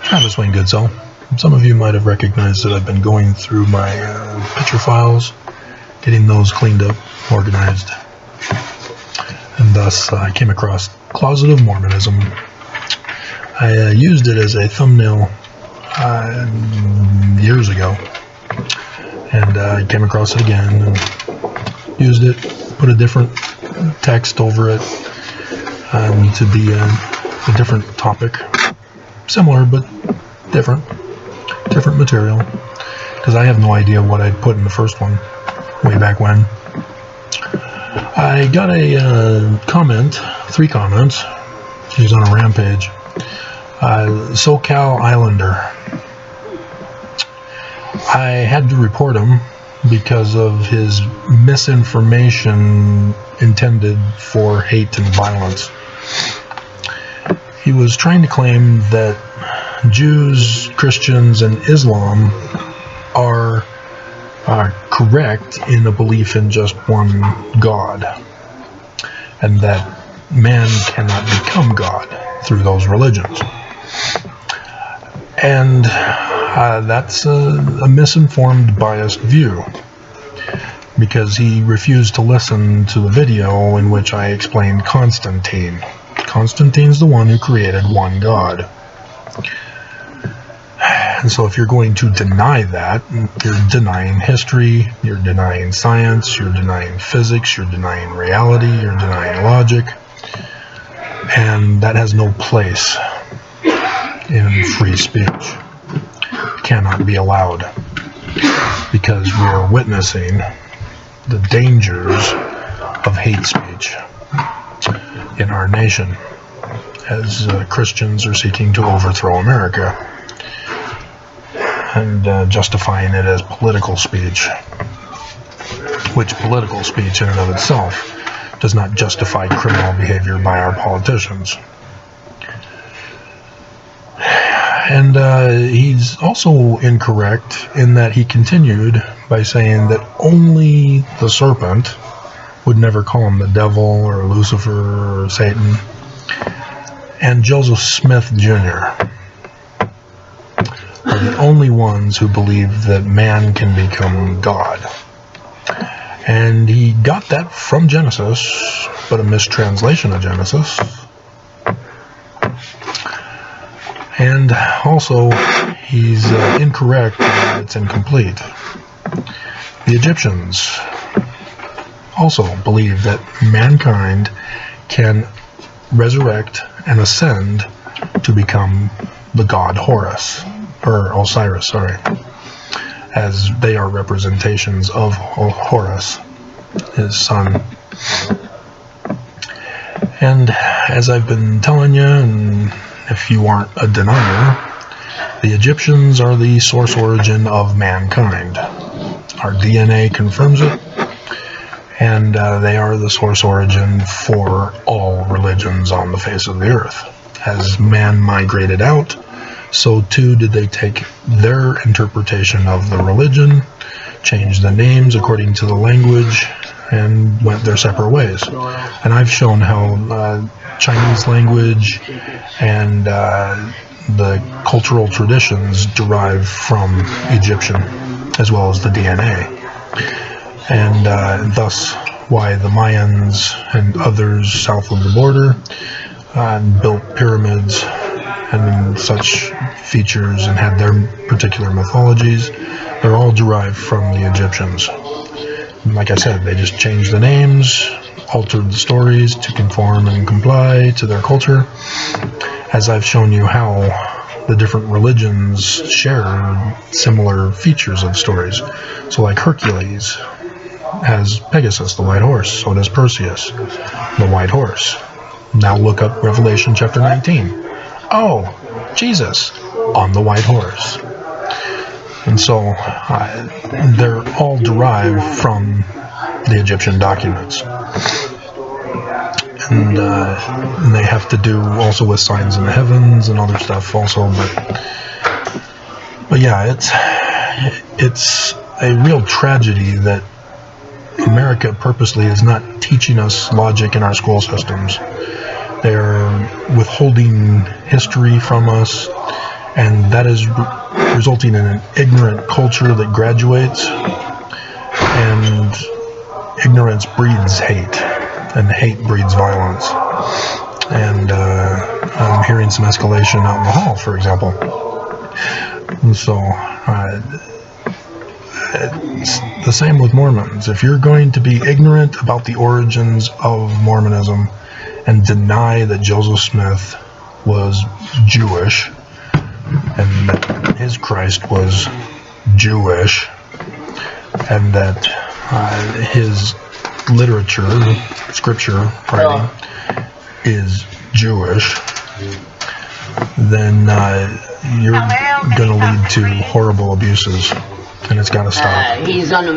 Travis Wayne Goodsell. Some of you might have recognized that I've been going through my picture files, getting those cleaned up, organized, and thus I came across Closet of Mormonism. I used it as a thumbnail years ago, and I came across it again and used it, put a different text over it to be a different topic, similar but different material, because I have no idea what I'd put in the first one way back when. I got a comment, 3 comments. She's on a rampage. SoCal Islander. I had to report him because of his misinformation intended for hate and violence. He was trying to claim that Jews, Christians, and Islam are correct in a belief in just one God, and that man cannot become God through those religions. And that's a misinformed, biased view, because he refused to listen to the video in which I explained Constantine. Constantine's the one who created one God. And so if you're going to deny that, you're denying history, you're denying science, you're denying physics, you're denying reality, you're denying logic, and that has no place in free speech. It cannot be allowed, because we are witnessing the dangers of hate speech in our nation as Christians are seeking to overthrow America and justifying it as political speech, which political speech in and of itself does not justify criminal behavior by our politicians. And he's also incorrect in that he continued by saying that only the serpent, would never call him the devil or Lucifer or Satan, and Joseph Smith Jr. are the only ones who believe that man can become God. And he got that from Genesis, but a mistranslation of Genesis. And also, he's incorrect that it's incomplete. The Egyptians also believe that mankind can resurrect and ascend to become the god Horus, or Osiris, sorry, as they are representations of Horus, his son. And as I've been telling you, and if you aren't a denier, the Egyptians are the source origin of mankind. Our DNA confirms it, and they are the source origin for all religions on the face of the earth. As man migrated out, so too did they take their interpretation of the religion, change the names according to the language, and went their separate ways. And I've shown how Chinese language and the cultural traditions derive from Egyptian, as well as the DNA. And thus why the Mayans and others south of the border built pyramids and such features and had their particular mythologies. They're all derived from the Egyptians. And like I said, they just changed the names, altered the stories to conform and comply to their culture, as I've shown you how the different religions share similar features of stories. So like Hercules has Pegasus, the white horse. So does Perseus, the white horse. Now look up Revelation chapter 19. Oh, Jesus on the white horse. And so they're all derived from the Egyptian documents. And they have to do also with signs in the heavens and other stuff also. But yeah, it's a real tragedy that America purposely is not teaching us logic in our school systems. They're withholding history from us and that is resulting in an ignorant culture that graduates, and ignorance breeds hate, and hate breeds violence. And I'm hearing some escalation out in the hall, for example. And so it's the same with Mormons. If you're going to be ignorant about the origins of Mormonism and deny that Joseph Smith was Jewish and that his Christ was Jewish and that his literature, scripture writing, is Jewish, then you're going to lead to horrible abuses, and it's got to stop. He's on the